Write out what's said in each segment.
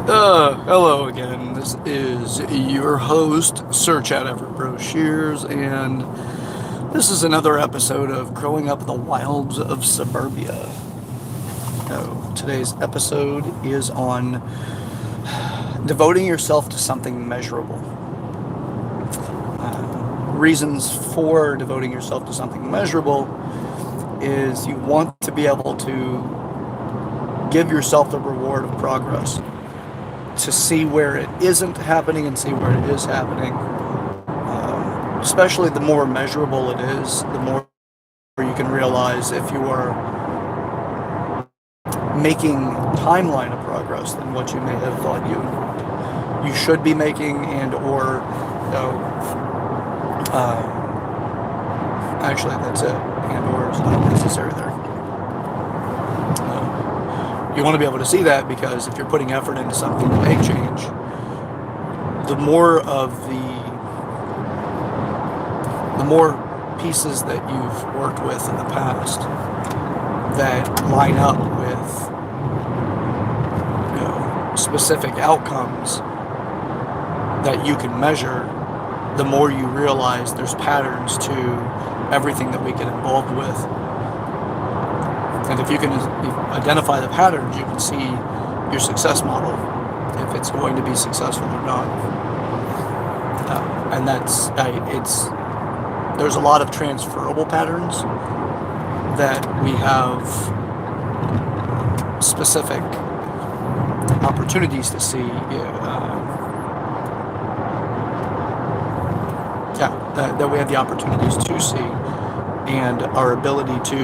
Hello again. This is your host, Search Out Ever Brochures, and this is another episode of Growing Up in the Wilds of Suburbia. Today's episode is on devoting yourself to something measurable. Reasons for devoting yourself to something measurable is you want to be able to give yourself the reward of progress, to see where it isn't happening and see where it is happening. Especially the more measurable it is, the more you can realize if you are making timeline of progress than what you may have thought you should be making, and or actually that's it, and or is not necessary there. You want to be able to see that, because if you're putting effort into something to make change, the more pieces that you've worked with in the past that line up with specific outcomes that you can measure, the more you realize there's patterns to everything that we get involved with. And if you can identify the patterns, you can see your success model, if it's going to be successful or not. And there's a lot of transferable patterns that we have specific opportunities to see. That we have the opportunities to see, and our ability to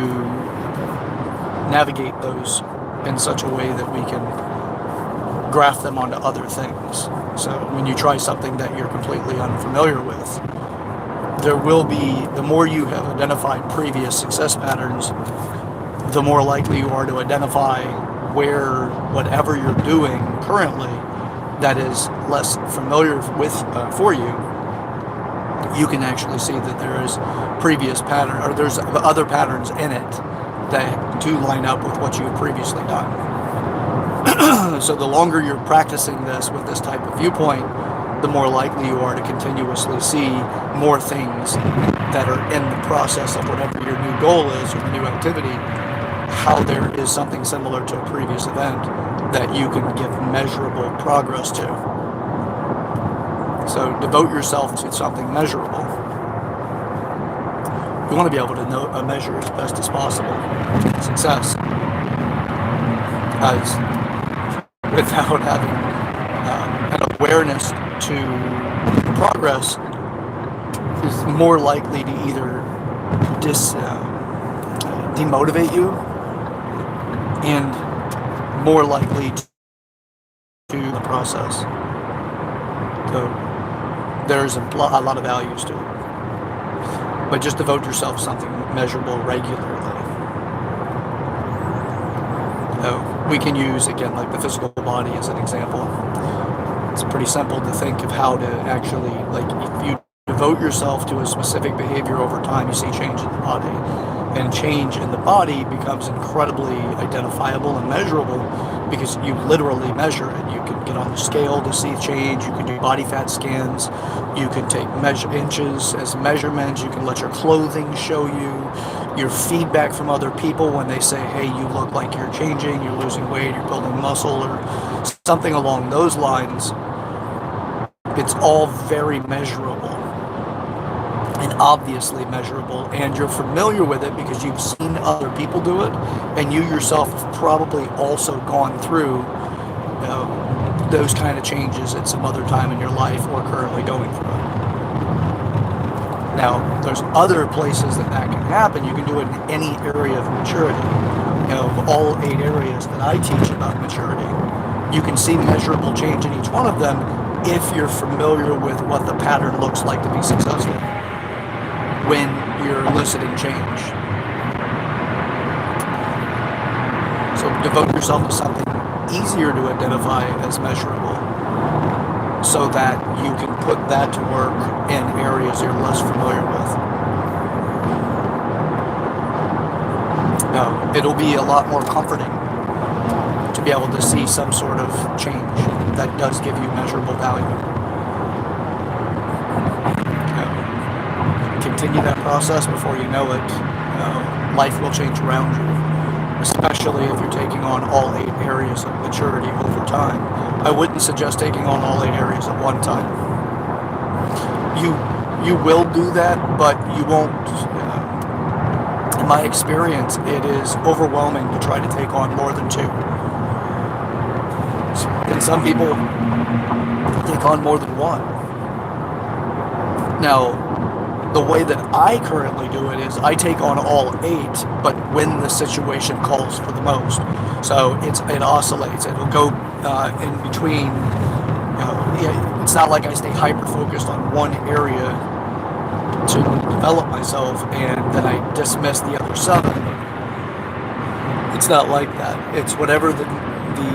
navigate those in such a way that we can graft them onto other things. So when you try something that you're completely unfamiliar with, there will be, the more you have identified previous success patterns, the more likely you are to identify where whatever you're doing currently that is less familiar with for you, you can actually see that there is previous pattern, or there's other patterns in it that do line up with what you have previously done. So the longer you're practicing this with this type of viewpoint, the more likely you are to continuously see more things that are in the process of whatever your new goal is or the new activity, how there is something similar to a previous event that you can give measurable progress to. So devote yourself to something measurable. You want to be able to measure as best as possible success, as without having an awareness to progress is more likely to either demotivate you, and more likely to the process. So there's a lot of values to it. But just devote yourself to something measurable regularly. We can use, again, like the physical body as an example. It's pretty simple to think of how to actually, like, if you devote yourself to a specific behavior over time, you see change in the body. And change in the body becomes incredibly identifiable and measurable because you literally measure it. You can get on the scale to see change. You can do body fat scans. You can take inches as measurements. You can let your clothing show you your feedback from other people when they say, hey, you look like you're changing, you're losing weight, you're building muscle, or something along those lines. It's all very measurable and obviously measurable, and you're familiar with it because you've seen other people do it, and you yourself have probably also gone through those kind of changes at some other time in your life or currently going through it. Now, there's other places that can happen. You can do it in any area of maturity. Of all 8 areas that I teach about maturity, you can see measurable change in each one of them if you're familiar with what the pattern looks like to be successful when you're eliciting change. So devote yourself to something easier to identify as measurable, so that you can put that to work in areas you're less familiar with. It'll be a lot more comforting to be able to see some sort of change. that does give you measurable value. Continue that process. Before you know it, life will change around you, especially if you're taking on all 8 areas of maturity over time. I wouldn't suggest taking on all 8 areas at one time. You will do that, but you won't. In my experience, it is overwhelming to try to take on more than 2. And some people take on more than 1. Now, the way that I currently do it is I take on all 8, but when the situation calls for the most. So it oscillates. It'll go in between. It's not like I stay hyper-focused on one area to develop myself and then I dismiss the other 7. It's not like that. It's whatever the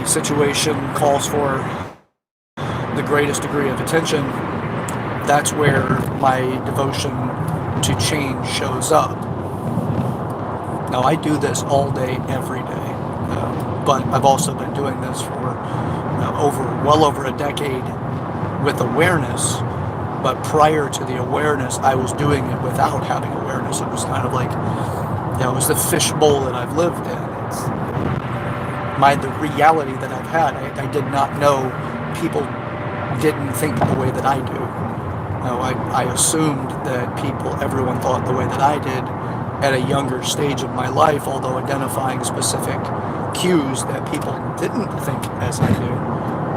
situation calls for the greatest degree of attention. That's where my devotion to change shows up. Now, I do this all day, every day, but I've also been doing this for well over a decade with awareness. But prior to the awareness, I was doing it without having awareness. It was kind of like, it was the fishbowl that I've lived in. It's the reality that I've had. I did not know people didn't think the way that I do. I assumed that everyone thought the way that I did at a younger stage of my life, although identifying specific cues that people didn't think as I do.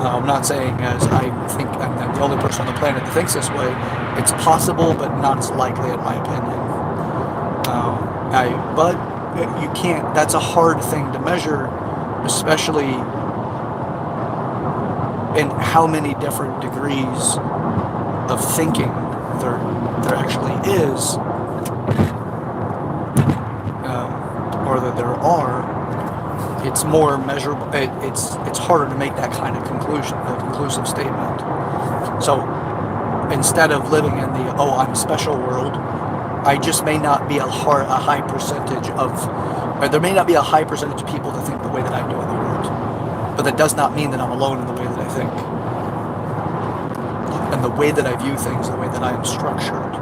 I'm not saying as I think I'm the only person on the planet that thinks this way. It's possible, but not as likely in my opinion. But you can't, that's a hard thing to measure, especially in how many different degrees of thinking there actually is, or that there are. It's more measurable. It's harder to make that kind of conclusive statement. So instead of living in the I'm special world, I just may not be a high percentage or there may not be a high percentage of people that think the way that I do in the world. But that does not mean that I'm alone in the way that I think. And the way that I view things, the way that I am structured.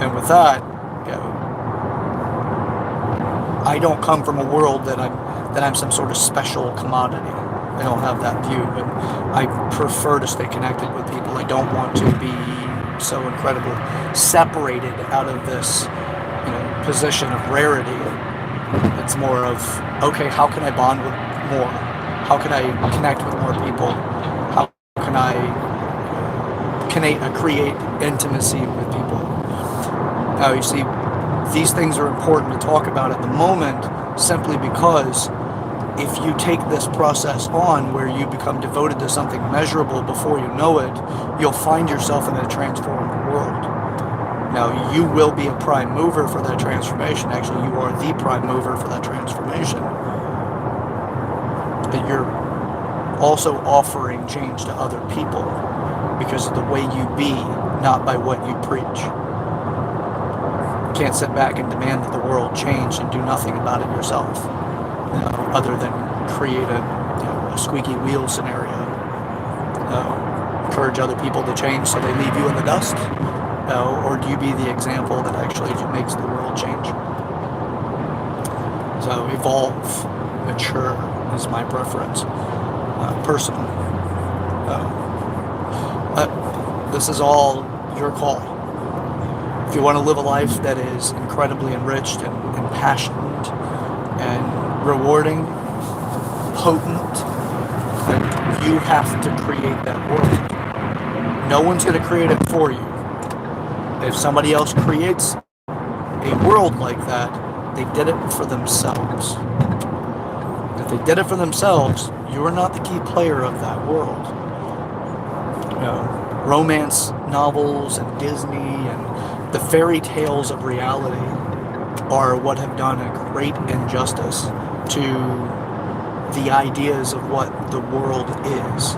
And with that, I don't come from a world that I'm some sort of special commodity. I don't have that view, and I prefer to stay connected with people. I don't want to be so incredibly separated out of this, position of rarity. It's more of, okay, how can I bond with more? How can I connect with more people? How can I create intimacy with people? Now, you see, these things are important to talk about at the moment simply because if you take this process on where you become devoted to something measurable before you know it, you'll find yourself in a transformed world. Now, you will be a prime mover for that transformation. Actually, you are the prime mover for that transformation. But you're also offering change to other people because of the way you be, not by what you preach. You can't sit back and demand that the world change and do nothing about it yourself, other than create a squeaky wheel scenario. Encourage other people to change so they leave you in the dust, or do you be the example that actually makes the world change? So evolve, mature is my preference, personally. This is all your call. If you want to live a life that is incredibly enriched and passionate and rewarding, potent, then you have to create that world. No one's going to create it for you. If somebody else creates a world like that, they did it for themselves. If they did it for themselves, you are not the key player of that world. Romance novels and Disney and the fairy tales of reality are what have done a great injustice to the ideas of what the world is.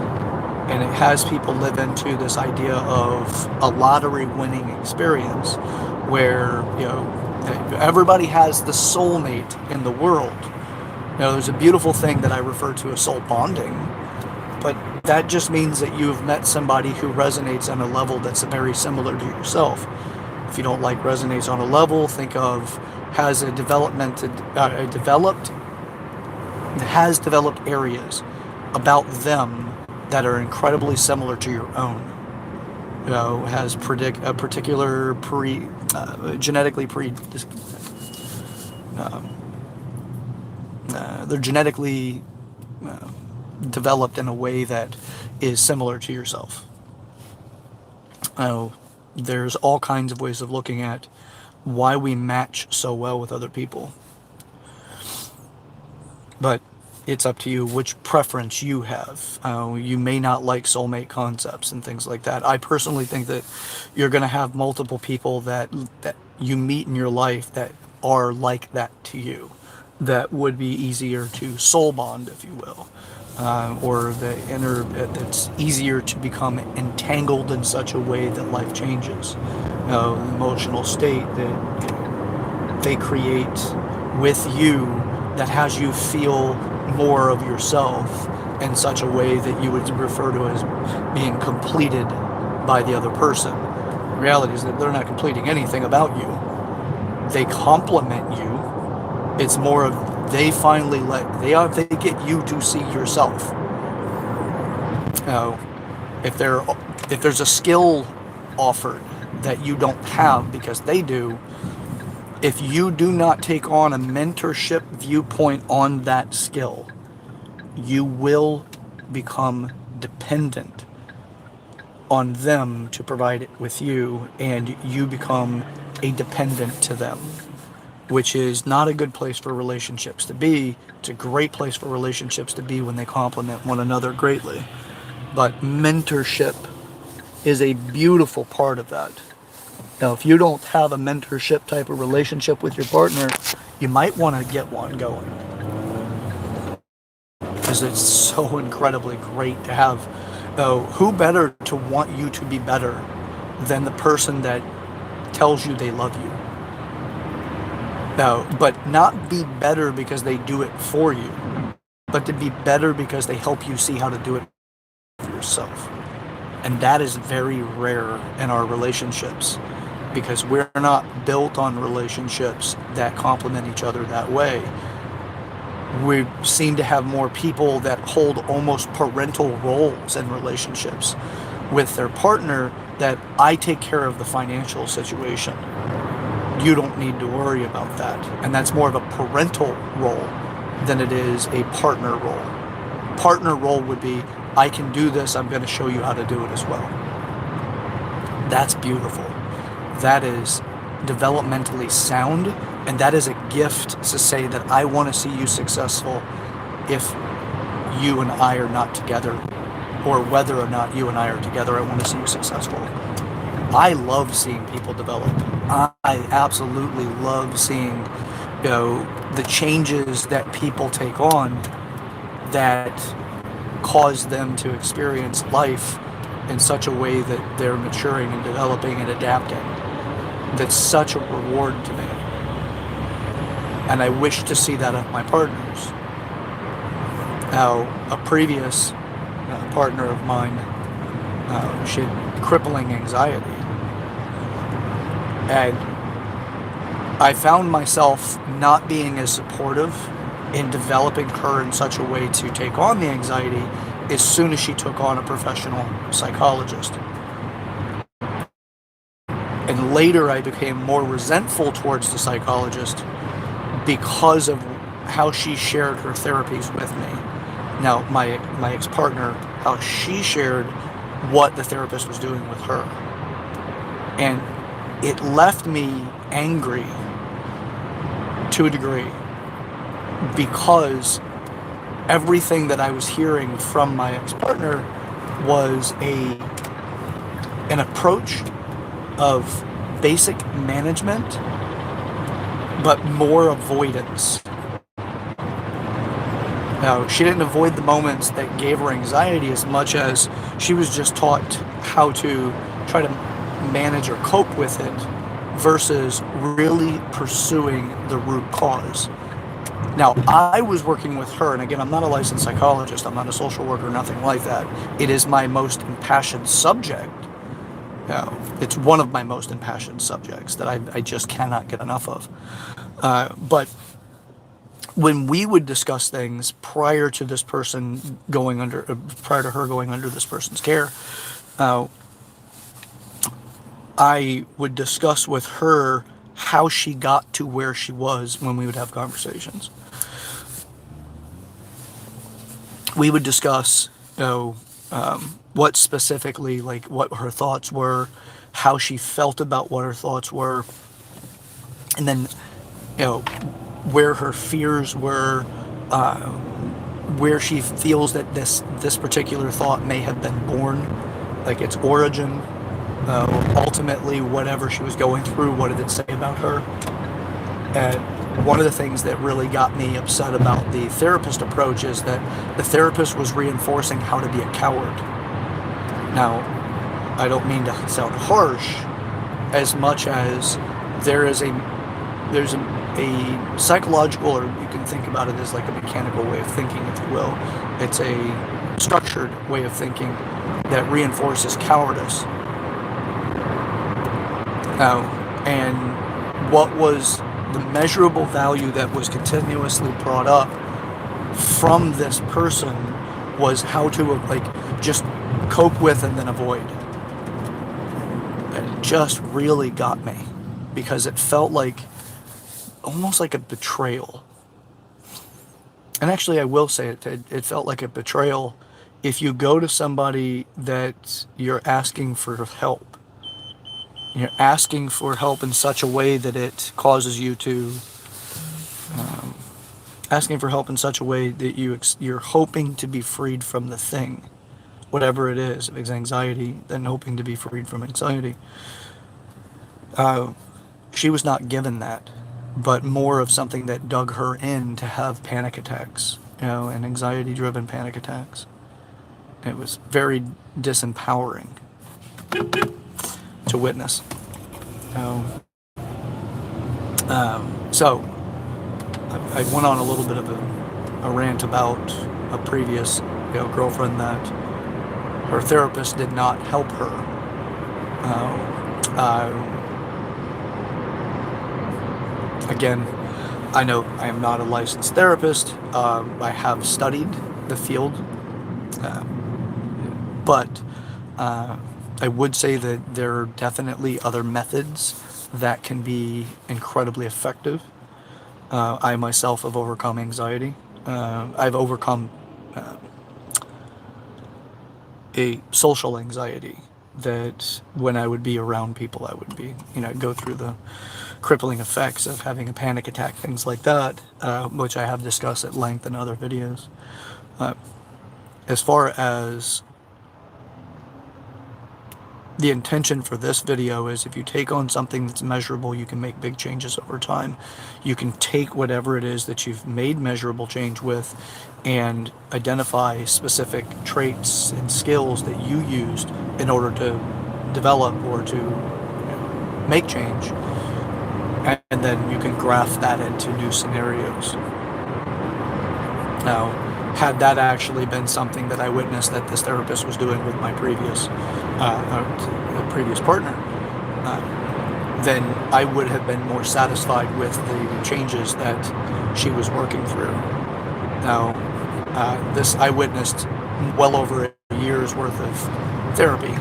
And it has people live into this idea of a lottery winning experience where, everybody has the soulmate in the world. There's a beautiful thing that I refer to as soul bonding, But that just means that you've met somebody who resonates on a level that's very similar to yourself. If you don't like resonates on a level, think of has developed areas about them that are incredibly similar to your own. Has a particular genetically they're genetically developed in a way that is similar to yourself. There's all kinds of ways of looking at why we match so well with other people. But it's up to you which preference you have. You may not like soulmate concepts and things like that. I personally think that you're going to have multiple people that you meet in your life that are like that to you, that would be easier to soul bond, if you will, or that's easier to become entangled in such a way that life changes. The emotional state that they create with you that has you feel more of yourself in such a way that you would refer to as being completed by the other person. The reality is that they're not completing anything about you. They complement you. It's more of they get you to see yourself. If there's a skill offered that you don't have because they do, if you do not take on a mentorship viewpoint on that skill, you will become dependent on them to provide it with you, and you become a dependent to them, which is not a good place for relationships to be. It's a great place for relationships to be when they complement one another greatly. But mentorship is a beautiful part of that. Now, if you don't have a mentorship type of relationship with your partner, you might want to get one going. Because it's so incredibly great to have. Who better to want you to be better than the person that tells you they love you? But not be better because they do it for you, but to be better because they help you see how to do it for yourself. And that is very rare in our relationships, because we're not built on relationships that complement each other that way. We seem to have more people that hold almost parental roles in relationships with their partner, that I take care of the financial situation. You don't need to worry about that. And that's more of a parental role than it is a partner role. Partner role would be, I can do this, I'm going to show you how to do it as well. That's beautiful. That is developmentally sound, and that is a gift to say that I want to see you successful if you and I are not together, or whether or not you and I are together, I want to see you successful. I love seeing people develop. I absolutely love seeing, the changes that people take on that cause them to experience life in such a way that they're maturing and developing and adapting. That's such a reward to me. And I wish to see that of my partners. Now, a previous partner of mine, she had crippling anxiety. And I found myself not being as supportive in developing her in such a way to take on the anxiety as soon as she took on a professional psychologist. And later I became more resentful towards the psychologist because of how she shared her therapies with me. Now, my ex-partner, how she shared what the therapist was doing with her. And it left me angry to a degree, because everything that I was hearing from my ex-partner was an approach of basic management, but more avoidance. Now, she didn't avoid the moments that gave her anxiety as much as she was just taught how to try to manage or cope with it versus really pursuing the root cause. Now, I was working with her, and again, I'm not a licensed psychologist, I'm not a social worker, nothing like that. It is my most impassioned subject. It's one of my most impassioned subjects that I just cannot get enough of. But when we would discuss things prior to this person going under, prior to her going under this person's care, uh, I would discuss with her how she got to where she was when we would have conversations. We would discuss, what specifically, like what her thoughts were, how she felt about what her thoughts were, and then, you know, where her fears were, uh, where she feels that this particular thought may have been born, like its origin, ultimately whatever she was going through, what did it say about her. And one of the things that really got me upset about the therapist approach is that the therapist was reinforcing how to be a coward. Now, I don't mean to sound harsh, as much as there's a psychological, or you can think about it as like a mechanical way of thinking, if you will. It's a structured way of thinking that reinforces cowardice. And what was the measurable value that was continuously brought up from this person was how to like just cope with and then avoid. It just really got me, because it felt like almost like a betrayal. And actually, I will say it felt like a betrayal if you go to somebody that you're asking for help. You're asking for help in such a way that it causes you to, asking for help in such a way that you're hoping to be freed from the thing, whatever it is. If it's anxiety, then hoping to be freed from anxiety. She was not given that, but more of something that dug her in to have panic attacks, and anxiety-driven panic attacks. It was very disempowering to witness. So I went on a little bit of a rant about a previous, girlfriend that her therapist did not help her. Again, I know I am not a licensed therapist. I have studied the field, but I would say that there are definitely other methods that can be incredibly effective. I myself have overcome anxiety. I've overcome a social anxiety that when I would be around people, I would be, go through the crippling effects of having a panic attack, things like that, which I have discussed at length in other videos. As far as the intention for this video is, if you take on something that's measurable, you can make big changes over time. You can take whatever it is that you've made measurable change with and identify specific traits and skills that you used in order to develop or to make change. And then you can graph that into new scenarios. Now, had that actually been something that I witnessed that this therapist was doing with my previous partner, then I would have been more satisfied with the changes that she was working through. Now, this I witnessed well over a year's worth of therapy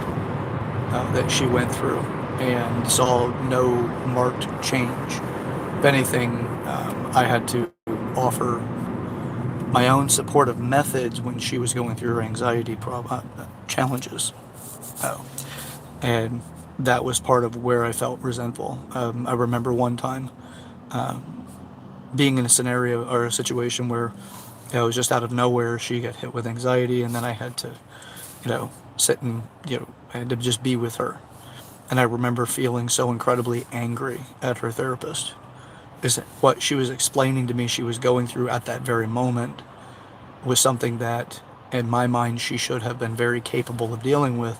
that she went through, and saw no marked change. If anything, I had to offer my own supportive methods when she was going through her anxiety challenges. And that was part of where I felt resentful. I remember one time being in a scenario or a situation where it was just out of nowhere she got hit with anxiety, and then I had to, sit and, I had to just be with her. And I remember feeling so incredibly angry at her therapist. Is that what she was explaining to me she was going through at that very moment was something that, in my mind, she should have been very capable of dealing with,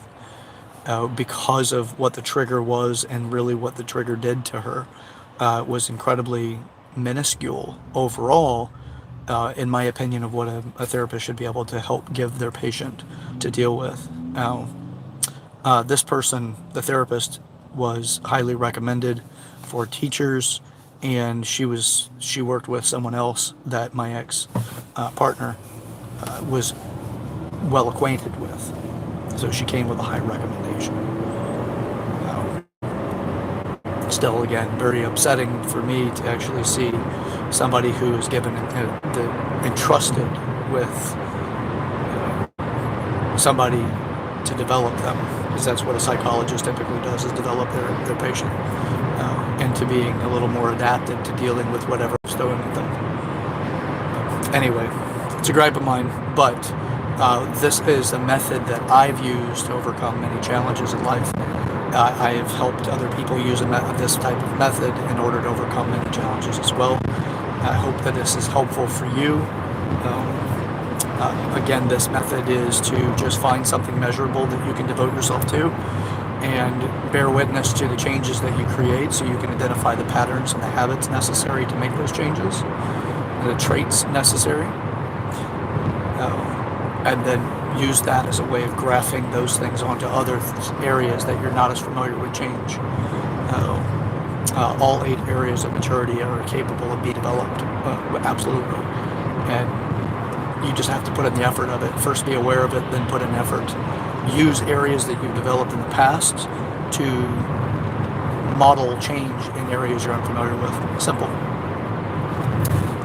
because of what the trigger was, and really what the trigger did to her was incredibly minuscule overall, in my opinion, of what a therapist should be able to help give their patient to deal with. Now, this person, the therapist, was highly recommended for teachers, and she worked with someone else that my ex partner was well acquainted with. So she came with a high recommendation. Still, again, very upsetting for me to actually see somebody who is entrusted with somebody to develop them, because that's what a psychologist typically does, is develop their patient into being a little more adapted to dealing with whatever is throwing at them. Anyway, it's a gripe of mine, but this is a method that I've used to overcome many challenges in life. I have helped other people use this type of method in order to overcome many challenges as well. I hope that this is helpful for you. Again, this method is to just find something measurable that you can devote yourself to and bear witness to the changes that you create, so you can identify the patterns and the habits necessary to make those changes, the traits necessary, and then use that as a way of graphing those things onto other areas that you're not as familiar with change. All 8 areas of maturity are capable of being developed, absolutely. And you just have to put in the effort of it. First be aware of it, then put in effort. Use areas that you've developed in the past to model change in areas you're unfamiliar with. Simple.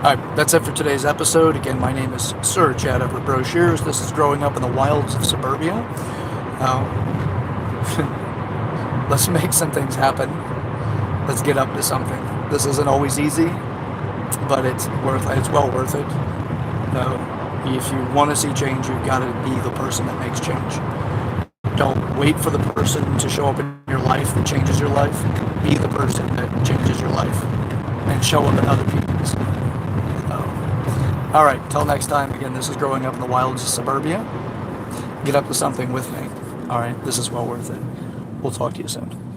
All right, that's it for today's episode. Again, my name is Sir Chad Everett Brochures. This is Growing Up in the Wilds of Suburbia. Let's make some things happen. Let's get up to something. This isn't always easy, but it's well worth it. If you want to see change, you've got to be the person that makes change. Don't wait for the person to show up in your life that changes your life. Be the person that changes your life and show up in other people's. All right, till next time. Again, this is Growing Up in the Wilds of Suburbia. Get up to something with me. All right, this is well worth it. We'll talk to you soon.